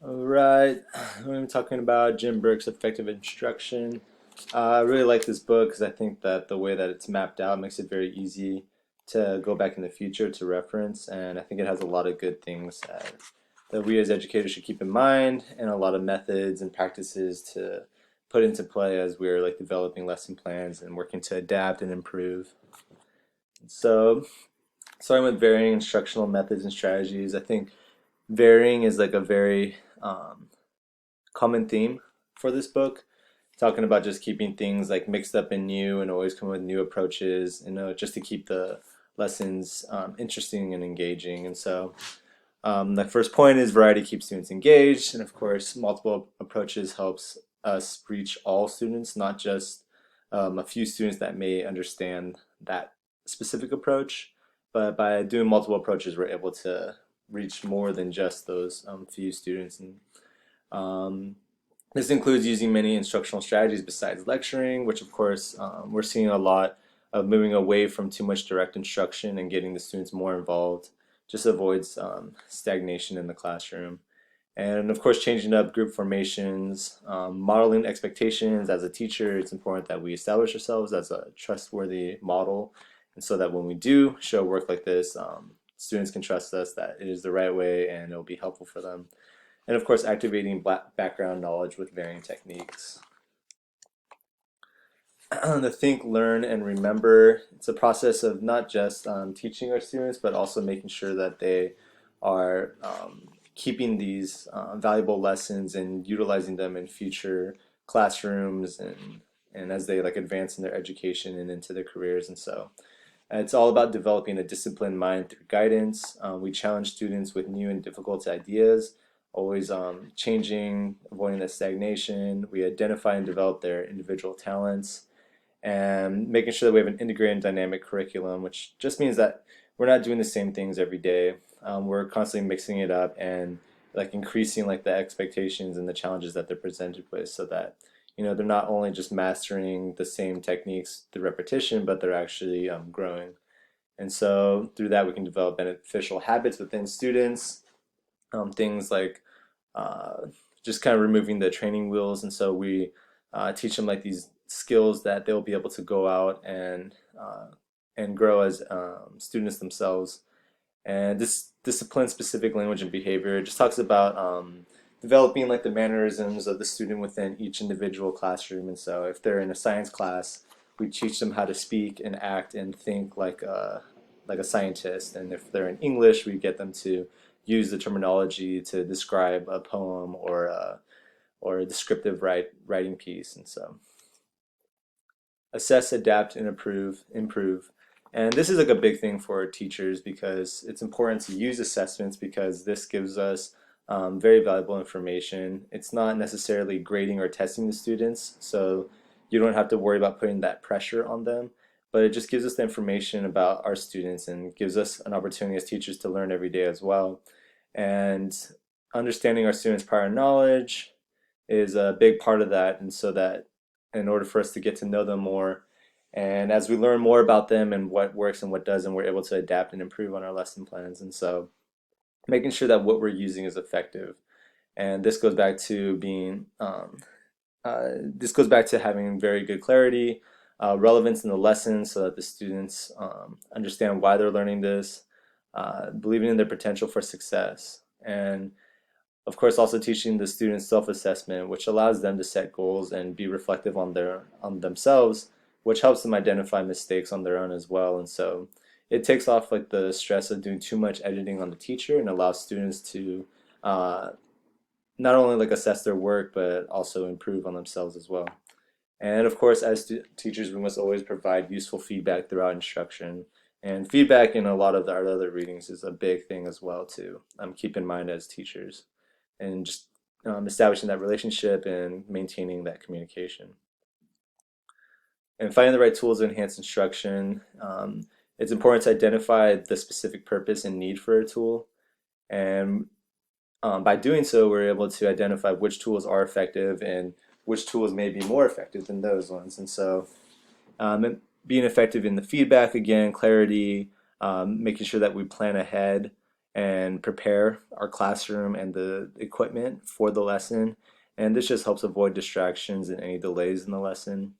All right, we're going to be talking about Jim Burke's Effective Instruction. I really like this book because I think that the way that it's mapped out makes it very easy to go back in the future to reference, and I think it has a lot of good things that we as educators should keep in mind, and a lot of methods and practices to put into play as we're like developing lesson plans and working to adapt and improve. So, starting with varying instructional methods and strategies, I think varying is like a very common theme for this book, talking about just keeping things like mixed up and new and always coming with new approaches, just to keep the lessons interesting and engaging. And so the first point is variety keeps students engaged, and of course, multiple approaches helps us reach all students, not just a few students that may understand that specific approach. But by doing multiple approaches, we're able to reach more than just those few students. And um, this includes using many instructional strategies besides lecturing, which of course we're seeing a lot of moving away from too much direct instruction and getting the students more involved. Just avoids stagnation in the classroom. And of course, changing up group formations, modeling expectations as a teacher. It's important that we establish ourselves as a trustworthy model. And so that when we do show work like this, students can trust us that it is the right way and it will be helpful for them. And of course, activating background knowledge with varying techniques. The think, learn, and remember. It's a process of not just teaching our students, but also making sure that they are keeping these valuable lessons and utilizing them in future classrooms and as they like advance in their education and into their careers. And so it's all about developing a disciplined mind through guidance. We challenge students with new and difficult ideas, always changing, avoiding the stagnation. We identify and develop their individual talents and making sure that we have an integrated and dynamic curriculum, which just means that we're not doing the same things every day. We're constantly mixing it up and like increasing like the expectations and the challenges that they're presented with, so that they're not only just mastering the same techniques through repetition, but they're actually growing. And so through that, we can develop beneficial habits within students, things like uh, just kind of removing the training wheels. And so we teach them like these skills that they'll be able to go out and grow as students themselves. And this discipline specific language and behavior just talks about developing like the mannerisms of the student within each individual classroom. And so if they're in a science class, we teach them how to speak and act and think like a scientist. And if they're in English, we get them to use the terminology to describe a poem or a descriptive writing piece. And so assess, adapt, and improve. And this is like a big thing for teachers because it's important to use assessments because this gives us very valuable information. It's not necessarily grading or testing the students, so you don't have to worry about putting that pressure on them, but it just gives us the information about our students and gives us an opportunity as teachers to learn every day as well. And understanding our students' prior knowledge is a big part of that, and so that in order for us to get to know them more, and as we learn more about them and what works and what doesn't, we're able to adapt and improve on our lesson plans. And so making sure that what we're using is effective. And this goes back to this goes back to having very good clarity, relevance in the lesson so that the students understand why they're learning this, believing in their potential for success. And of course, also teaching the students self-assessment, which allows them to set goals and be reflective on themselves, which helps them identify mistakes on their own as well. And so it takes off like the stress of doing too much editing on the teacher and allows students to uh, not only like assess their work but also improve on themselves as well. And of course, as teachers, we must always provide useful feedback throughout instruction. And feedback in a lot of our other readings is a big thing as well to keep in mind as teachers, and just establishing that relationship and maintaining that communication. And finding the right tools to enhance instruction. It's important to identify the specific purpose and need for a tool. And by doing so, we're able to identify which tools are effective and which tools may be more effective than those ones. And so being effective in the feedback, again, clarity, making sure that we plan ahead and prepare our classroom and the equipment for the lesson. And this just helps avoid distractions and any delays in the lesson.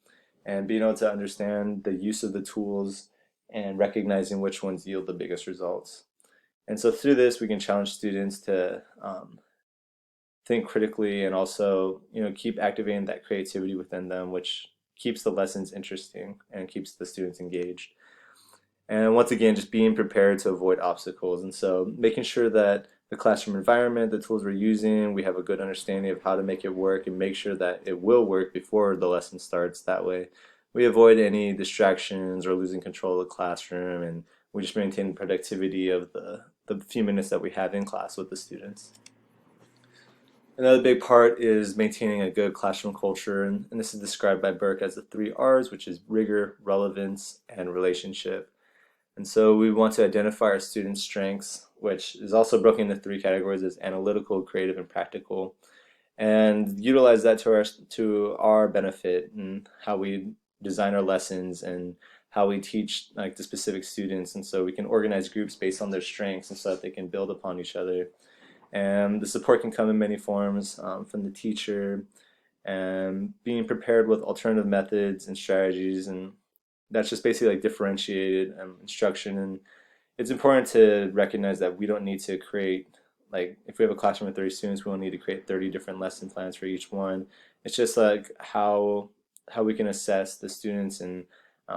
And being able to understand the use of the tools and recognizing which ones yield the biggest results. And so through this, we can challenge students to think critically and also, keep activating that creativity within them, which keeps the lessons interesting and keeps the students engaged. And once again, just being prepared to avoid obstacles. And so making sure that the classroom environment, the tools we're using, we have a good understanding of how to make it work and make sure that it will work before the lesson starts. That way, we avoid any distractions or losing control of the classroom, and we just maintain the productivity of the few minutes that we have in class with the students. Another big part is maintaining a good classroom culture, and this is described by Burke as the three R's, which is rigor, relevance, and relationship. And so we want to identify our students' strengths, which is also broken into three categories as analytical, creative, and practical, and utilize that to our benefit and how we design our lessons and how we teach like the specific students. And so we can organize groups based on their strengths and so that they can build upon each other. And the support can come in many forms, from the teacher and being prepared with alternative methods and strategies, and that's just basically like differentiated instruction. And it's important to recognize that we don't need to create, like if we have a classroom of 30 students, we don't need to create 30 different lesson plans for each one. It's just like how we can assess the students and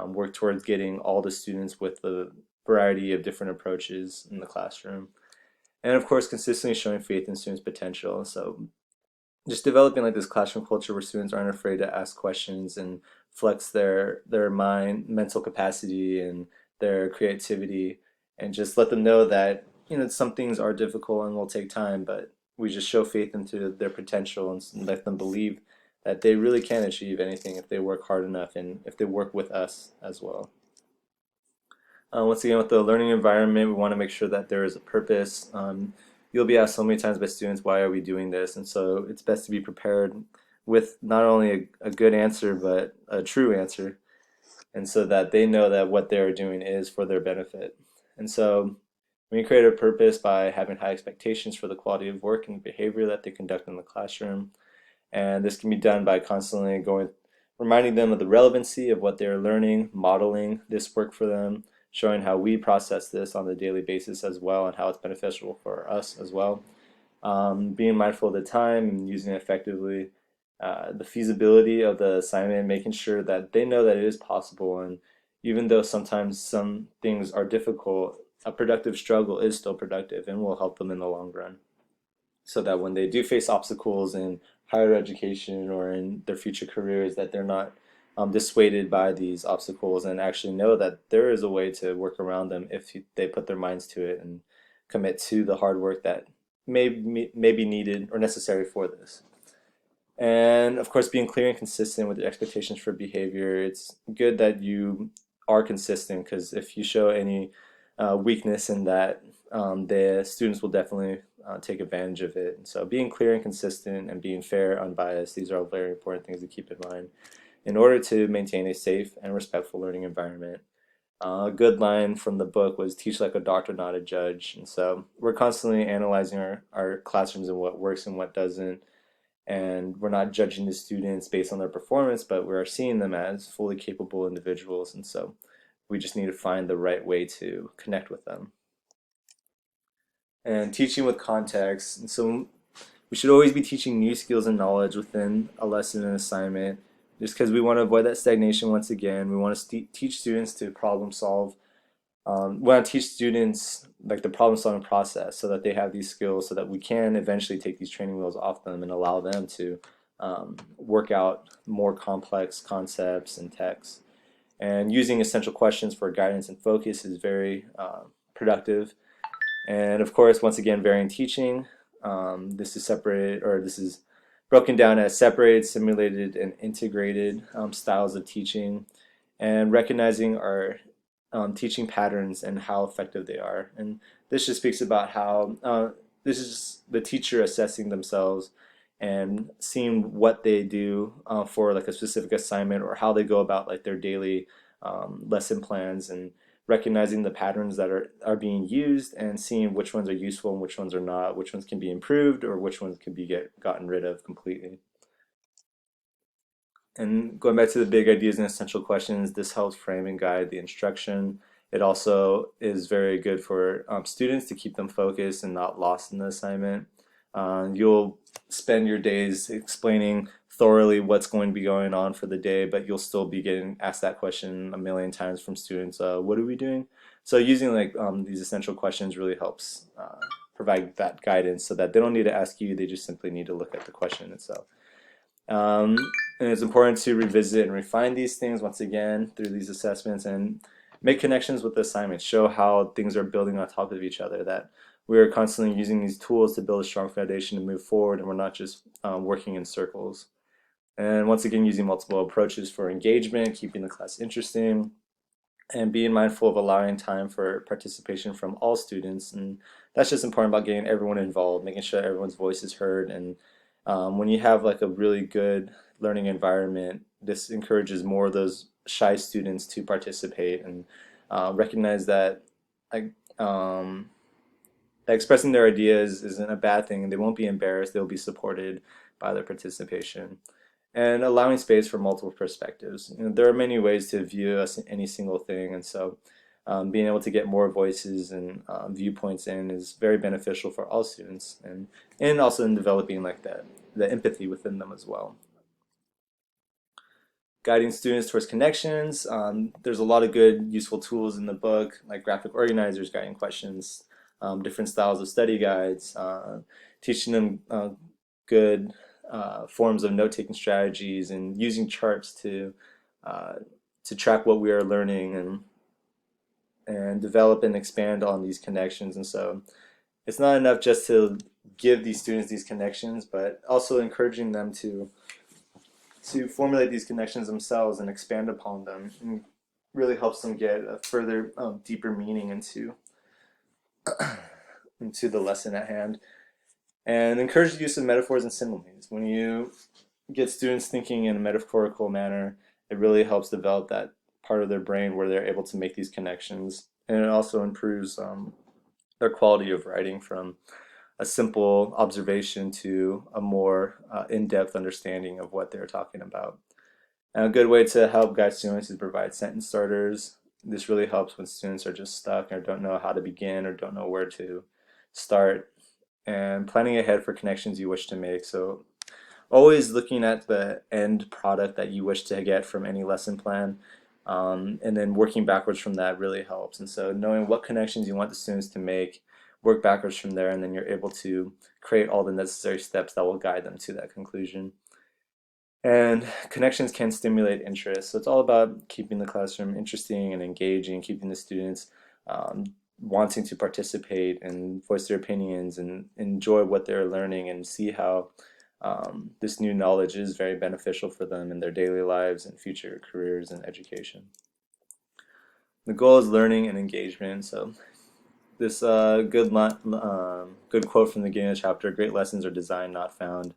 work towards getting all the students with the variety of different approaches in the classroom. And of course, consistently showing faith in students' potential. So just developing like this classroom culture where students aren't afraid to ask questions and flex their mind, mental capacity, and their creativity, and just let them know that some things are difficult and will take time, but we just show faith into their potential and let them believe that they really can achieve anything if they work hard enough and if they work with us as well. Once again, with the learning environment, we want to make sure that there is a purpose. You'll be asked so many times by students, why are we doing this? And so it's best to be prepared with not only a good answer, but a true answer. And so that they know that what they're doing is for their benefit. And so we create a purpose by having high expectations for the quality of work and behavior that they conduct in the classroom. And this can be done by constantly reminding them of the relevancy of what they're learning, modeling this work for them, showing how we process this on a daily basis as well, and how it's beneficial for us as well. Being mindful of the time and using it effectively, the feasibility of the assignment, making sure that they know that it is possible. And even though sometimes some things are difficult, a productive struggle is still productive and will help them in the long run, so that when they do face obstacles in higher education or in their future careers, that they're not dissuaded by these obstacles and actually know that there is a way to work around them if they put their minds to it and commit to the hard work that may be needed or necessary for this. And of course, being clear and consistent with your expectations for behavior. It's good that you are consistent, because if you show any weakness in that, the students will definitely take advantage of it. And so being clear and consistent and being fair, unbiased, these are all very important things to keep in mind in order to maintain a safe and respectful learning environment. A good line from the book was teach like a doctor, not a judge. And so we're constantly analyzing our classrooms and what works and what doesn't. And we're not judging the students based on their performance, but we're seeing them as fully capable individuals. And so we just need to find the right way to connect with them. And teaching with context. And so we should always be teaching new skills and knowledge within a lesson and assignment, just because we want to avoid that stagnation once again. We want to teach students to problem solve. We want to teach students like the problem solving process so that they have these skills so that we can eventually take these training wheels off them and allow them to work out more complex concepts and texts. And using essential questions for guidance and focus is very productive. And of course, once again, varying teaching. This is broken down as separated, simulated, and integrated styles of teaching, and recognizing our teaching patterns and how effective they are. And this just speaks about how this is the teacher assessing themselves and seeing what they do for like a specific assignment, or how they go about like their daily lesson plans, and recognizing the patterns that are being used and seeing which ones are useful and which ones are not, which ones can be improved or which ones can be gotten rid of completely. And going back to the big ideas and essential questions, this helps frame and guide the instruction. It also is very good for students to keep them focused and not lost in the assignment. You'll spend your days explaining thoroughly what's going to be going on for the day, but you'll still be getting asked that question a million times from students. What are we doing? So using like these essential questions really helps provide that guidance so that they don't need to ask you, they just simply need to look at the question itself. Um, and it's important to revisit and refine these things once again through these assessments and make connections with the assignments, show how things are building on top of each other, that we are constantly using these tools to build a strong foundation to move forward, and we're not just working in circles. And once again, using multiple approaches for engagement, keeping the class interesting, and being mindful of allowing time for participation from all students. And that's just important about getting everyone involved, making sure everyone's voice is heard. And when you have like a really good learning environment, this encourages more of those shy students to participate and recognize that like that expressing their ideas isn't a bad thing. They won't be embarrassed. They'll be supported by their participation and allowing space for multiple perspectives. You know, there are many ways to view any single thing, and so being able to get more voices and viewpoints in is very beneficial for all students, and also in developing like the empathy within them as well. Guiding students towards connections. There's a lot of good, useful tools in the book, like graphic organizers, guiding questions, different styles of study guides, teaching them good forms of note-taking strategies, and using charts uh, to track what we are learning and develop and expand on these connections. And so it's not enough just to give these students these connections, but also encouraging them to formulate these connections themselves and expand upon them, and really helps them get a further deeper meaning into the lesson at hand. And encourage the use of metaphors and similes. When you get students thinking in a metaphorical manner, it really helps develop that part of their brain where they're able to make these connections. And it also improves their quality of writing from a simple observation to a more in-depth understanding of what they're talking about. And a good way to help guide students is provide sentence starters. This really helps when students are just stuck or don't know how to begin or don't know where to start, and planning ahead for connections you wish to make. So always looking at the end product that you wish to get from any lesson plan, and then working backwards from that really helps. And so knowing what connections you want the students to make, work backwards from there, and then you're able to create all the necessary steps that will guide them to that conclusion. And connections can stimulate interest. So it's all about keeping the classroom interesting and engaging, keeping the students um, wanting to participate and voice their opinions and enjoy what they're learning and see how this new knowledge is very beneficial for them in their daily lives and future careers and education. The goal is learning and engagement. So this good quote from the beginning of the chapter: "Great lessons are designed, not found."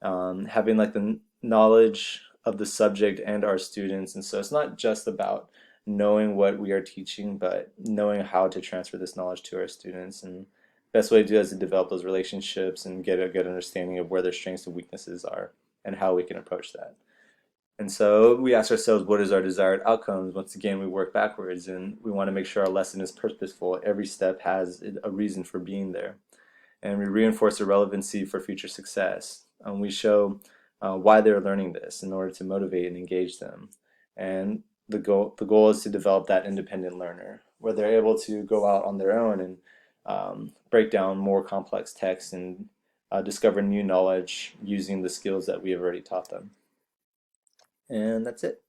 Having like the knowledge of the subject and our students. And so it's not just about knowing what we are teaching, but knowing how to transfer this knowledge to our students. And best way to do that is to develop those relationships and get a good understanding of where their strengths and weaknesses are and how we can approach that. And so we ask ourselves, what is our desired outcomes? Once again, we work backwards and we want to make sure our lesson is purposeful. Every step has a reason for being there. And we reinforce the relevancy for future success. We show why they're learning this in order to motivate and engage them. And the goal is to develop that independent learner, where they're able to go out on their own and break down more complex texts and discover new knowledge using the skills that we have already taught them. And that's it.